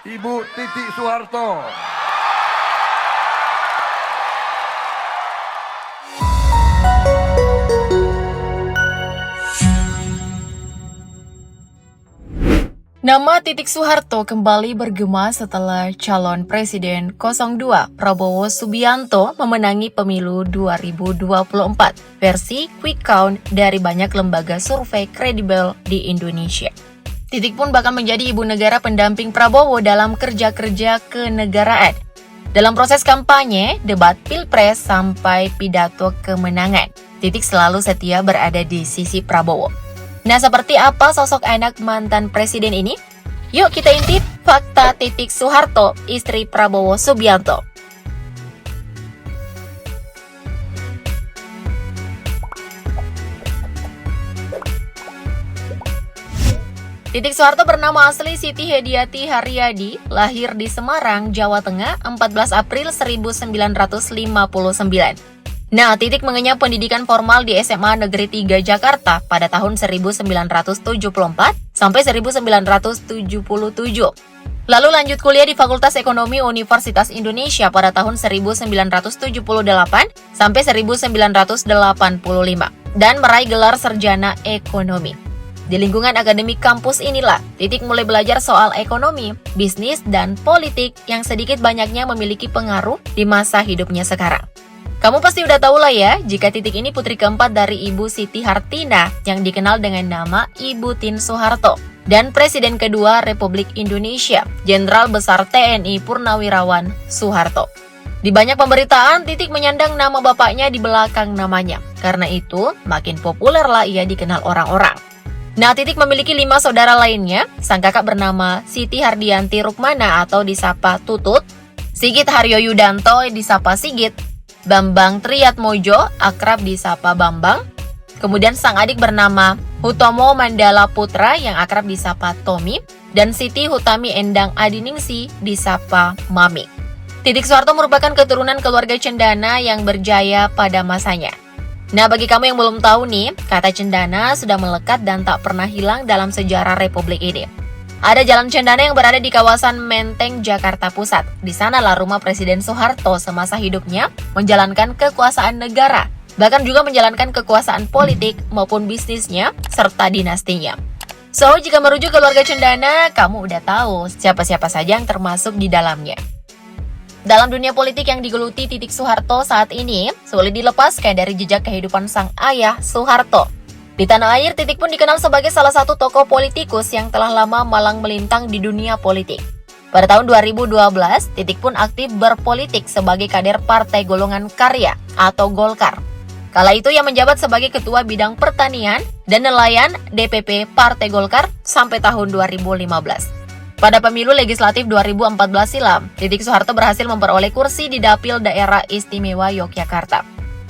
Ibu Titik Soeharto. Nama Titik Soeharto kembali bergema setelah calon Presiden 02 Prabowo Subianto memenangi pemilu 2024 versi quick count dari banyak lembaga survei kredibel di Indonesia. Titik pun bakal menjadi ibu negara pendamping Prabowo dalam kerja-kerja kenegaraan. Dalam proses kampanye, debat pilpres sampai pidato kemenangan, Titik selalu setia berada di sisi Prabowo. Nah, seperti apa sosok anak mantan presiden ini? Yuk kita intip fakta Titik Soeharto, istri Prabowo Subianto. Titik Soeharto bernama asli Siti Hediati Haryadi, lahir di Semarang, Jawa Tengah, 14 April 1959. Nah, Titik mengenyam pendidikan formal di SMA Negeri 3 Jakarta pada tahun 1974 sampai 1977. Lalu lanjut kuliah di Fakultas Ekonomi Universitas Indonesia pada tahun 1978 sampai 1985 dan meraih gelar sarjana ekonomi. Di lingkungan akademik kampus inilah, Titik mulai belajar soal ekonomi, bisnis, dan politik yang sedikit banyaknya memiliki pengaruh di masa hidupnya sekarang. Kamu pasti udah tahu lah ya, jika Titik ini putri keempat dari Ibu Siti Hartina yang dikenal dengan nama Ibu Tin Soeharto dan Presiden kedua Republik Indonesia, Jenderal Besar TNI Purnawirawan Soeharto. Di banyak pemberitaan, Titik menyandang nama bapaknya di belakang namanya. Karena itu, makin populer lah ia dikenal orang-orang. Nah, Titik memiliki 5 saudara lainnya. Sang kakak bernama Siti Hardianti Rukmana atau disapa Tutut, Sigit Haryo Yudanto disapa Sigit, Bambang Triyatmojo akrab disapa Bambang. Kemudian sang adik bernama Hutomo Mandala Putra yang akrab disapa Tommy, dan Siti Hutami Endang Adiningsi disapa Mami. Titik Soeharto merupakan keturunan keluarga cendana yang berjaya pada masanya. Nah, bagi kamu yang belum tahu nih, kata cendana sudah melekat dan tak pernah hilang dalam sejarah Republik ini. Ada Jalan Cendana yang berada di kawasan Menteng, Jakarta Pusat. Di sanalah rumah Presiden Soeharto semasa hidupnya menjalankan kekuasaan negara, bahkan juga menjalankan kekuasaan politik maupun bisnisnya serta dinastinya. So, jika merujuk keluarga cendana, kamu udah tahu siapa-siapa saja yang termasuk di dalamnya. Dalam dunia politik yang digeluti Titik Soeharto saat ini, sulit dilepaskan dari jejak kehidupan sang ayah Soeharto. Di tanah air, Titik pun dikenal sebagai salah satu tokoh politikus yang telah lama malang melintang di dunia politik. Pada tahun 2012, Titik pun aktif berpolitik sebagai kader Partai Golongan Karya atau Golkar. Kala itu ia menjabat sebagai Ketua Bidang Pertanian dan Nelayan DPP Partai Golkar sampai tahun 2015. Pada pemilu legislatif 2014 silam, Titik Soeharto berhasil memperoleh kursi di Dapil Daerah Istimewa Yogyakarta.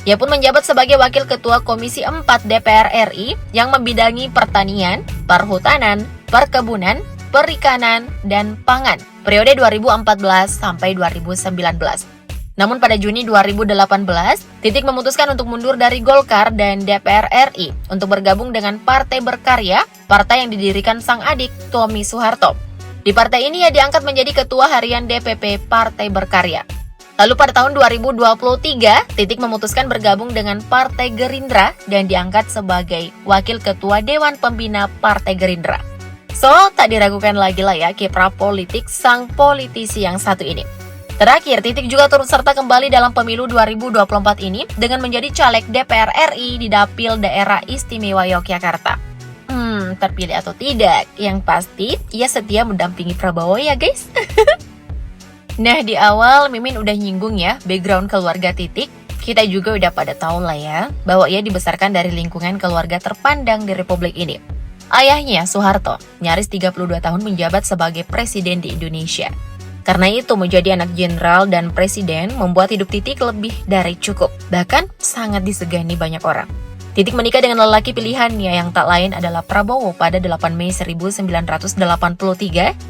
Ia pun menjabat sebagai Wakil Ketua Komisi 4 DPR RI yang membidangi pertanian, perhutanan, perkebunan, perikanan, dan pangan periode 2014 sampai 2019. Namun pada Juni 2018, Titik memutuskan untuk mundur dari Golkar dan DPR RI untuk bergabung dengan Partai Berkarya, partai yang didirikan sang adik Tommy Soeharto. Di partai ini ia diangkat menjadi Ketua Harian DPP Partai Berkarya. Lalu pada tahun 2023, Titik memutuskan bergabung dengan Partai Gerindra dan diangkat sebagai Wakil Ketua Dewan Pembina Partai Gerindra. So, tak diragukan lagi lah ya kiprah politik sang politisi yang satu ini. Terakhir, Titik juga turut serta kembali dalam pemilu 2024 ini dengan menjadi caleg DPR RI di Dapil Daerah Istimewa Yogyakarta. Terpilih atau tidak, yang pasti ia setia mendampingi Prabowo ya guys. Nah, di awal Mimin udah nyinggung ya background keluarga Titik. Kita juga udah pada tahu lah ya bahwa ia dibesarkan dari lingkungan keluarga terpandang di Republik ini. Ayahnya, Soeharto, nyaris 32 tahun menjabat sebagai presiden di Indonesia. Karena itu menjadi anak jenderal dan presiden membuat hidup Titik lebih dari cukup. Bahkan sangat disegani banyak orang. Titik menikah dengan lelaki pilihannya yang tak lain adalah Prabowo pada 8 Mei 1983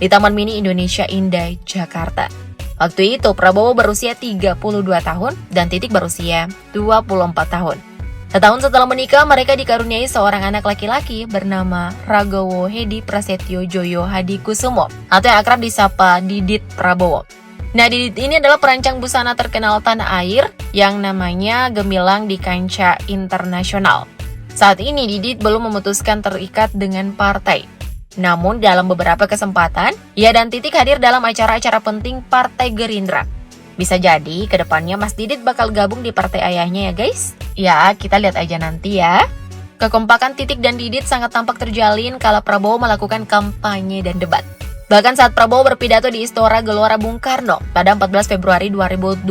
di Taman Mini Indonesia Indah, Jakarta. Waktu itu Prabowo berusia 32 tahun dan Titik berusia 24 tahun. Setahun setelah menikah, mereka dikaruniai seorang anak laki-laki bernama Ragowo Hedi Prasetyo Joyo Hadi Kusumo atau yang akrab disapa Didit Prabowo. Nah, Didit ini adalah perancang busana terkenal tanah air yang namanya gemilang di kancah internasional. Saat ini Didit belum memutuskan terikat dengan partai. Namun dalam beberapa kesempatan, ia dan Titik hadir dalam acara-acara penting Partai Gerindra. Bisa jadi kedepannya Mas Didit bakal gabung di partai ayahnya ya guys. Ya, kita lihat aja nanti ya. Kekompakan Titik dan Didit sangat tampak terjalin kala Prabowo melakukan kampanye dan debat. Bahkan saat Prabowo berpidato di Istora Gelora Bung Karno pada 14 Februari 2023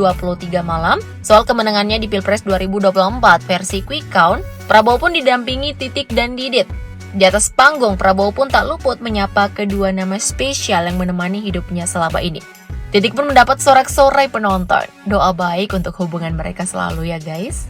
malam soal kemenangannya di Pilpres 2024 versi Quick Count, Prabowo pun didampingi Titik dan Didit. Di atas panggung, Prabowo pun tak luput menyapa kedua nama spesial yang menemani hidupnya selama ini. Titik pun mendapat sorak-sorai penonton. Doa baik untuk hubungan mereka selalu ya guys.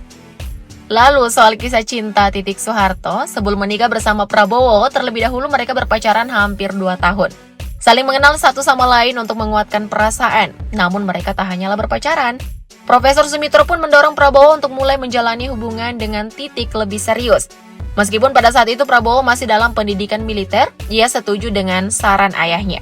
Lalu soal kisah cinta Titik Soeharto, sebelum menikah bersama Prabowo, terlebih dahulu mereka berpacaran hampir 2 tahun. Saling mengenal satu sama lain untuk menguatkan perasaan, namun mereka tak hanyalah berpacaran. Profesor Sumitro pun mendorong Prabowo untuk mulai menjalani hubungan dengan Titik lebih serius. Meskipun pada saat itu Prabowo masih dalam pendidikan militer, ia setuju dengan saran ayahnya.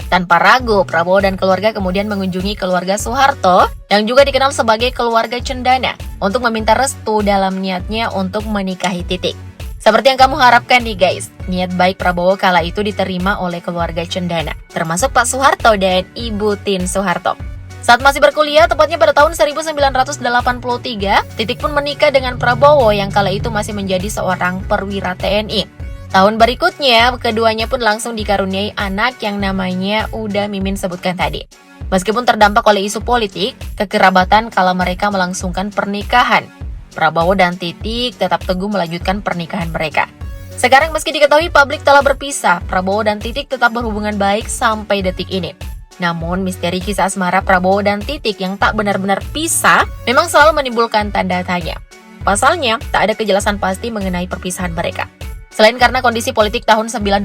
Tanpa ragu, Prabowo dan keluarga kemudian mengunjungi keluarga Soeharto yang juga dikenal sebagai keluarga cendana untuk meminta restu dalam niatnya untuk menikahi Titik. Seperti yang kamu harapkan nih guys, niat baik Prabowo kala itu diterima oleh keluarga cendana, termasuk Pak Soeharto dan Ibu Tin Soeharto. Saat masih berkuliah, tepatnya pada tahun 1983, Titik pun menikah dengan Prabowo yang kala itu masih menjadi seorang perwira TNI. Tahun berikutnya, keduanya pun langsung dikaruniai anak yang namanya udah Mimin sebutkan tadi. Meskipun terdampak oleh isu politik, kekerabatan kala mereka melangsungkan pernikahan, Prabowo dan Titik tetap teguh melanjutkan pernikahan mereka. Sekarang meski diketahui publik telah berpisah, Prabowo dan Titik tetap berhubungan baik sampai detik ini. Namun, misteri kisah asmara Prabowo dan Titik yang tak benar-benar pisah memang selalu menimbulkan tanda tanya. Pasalnya, tak ada kejelasan pasti mengenai perpisahan mereka. Selain karena kondisi politik tahun 98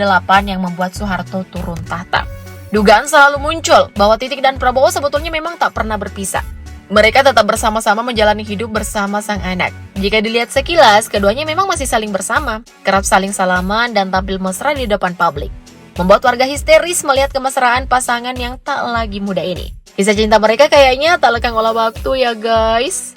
yang membuat Soeharto turun tahta. Dugaan selalu muncul bahwa Titik dan Prabowo sebetulnya memang tak pernah berpisah. Mereka tetap bersama-sama menjalani hidup bersama sang anak. Jika dilihat sekilas, keduanya memang masih saling bersama, kerap saling salaman dan tampil mesra di depan publik. Membuat warga histeris melihat kemesraan pasangan yang tak lagi muda ini. Kisah cinta mereka kayaknya tak lekang oleh waktu ya guys.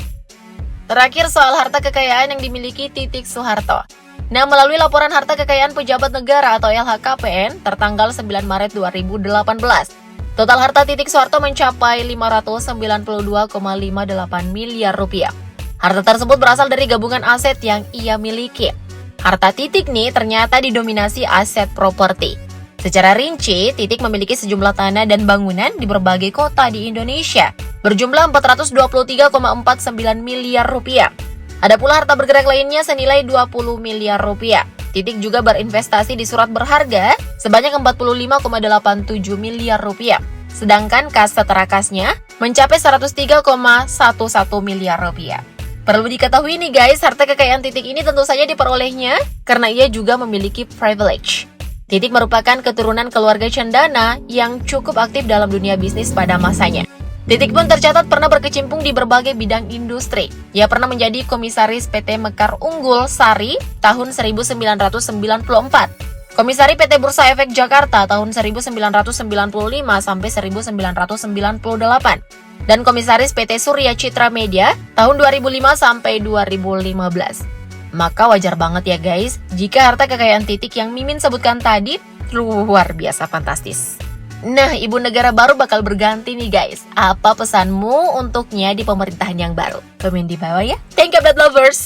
Terakhir soal harta kekayaan yang dimiliki Titik Soeharto. Nah, melalui laporan harta kekayaan pejabat negara atau LHKPN tertanggal 9 Maret 2018, total harta Titik Soeharto mencapai 592,58 miliar rupiah. Harta tersebut berasal dari gabungan aset yang ia miliki. Harta Titik nih ternyata didominasi aset properti. Secara rinci, Titik memiliki sejumlah tanah dan bangunan di berbagai kota di Indonesia, berjumlah 423,49 miliar rupiah. Ada pula harta bergerak lainnya senilai 20 miliar rupiah. Titik juga berinvestasi di surat berharga sebanyak 45,87 miliar rupiah. Sedangkan kas terakasnya mencapai 103,11 miliar rupiah. Perlu diketahui nih guys, harta kekayaan Titik ini tentu saja diperolehnya karena ia juga memiliki privilege. Titik merupakan keturunan keluarga cendana yang cukup aktif dalam dunia bisnis pada masanya. Titik pun tercatat pernah berkecimpung di berbagai bidang industri. Ia pernah menjadi komisaris PT Mekar Unggul Sari tahun 1994, komisari PT Bursa Efek Jakarta tahun 1995 sampai 1998, dan komisaris PT Surya Citra Media tahun 2005 sampai 2015. Maka wajar banget ya guys, jika harta kekayaan Titik yang Mimin sebutkan tadi luar biasa fantastis. Nah, ibu negara baru bakal berganti nih guys. Apa pesanmu untuknya di pemerintahan yang baru? Komen di bawah ya. Thank you, Update Lovers!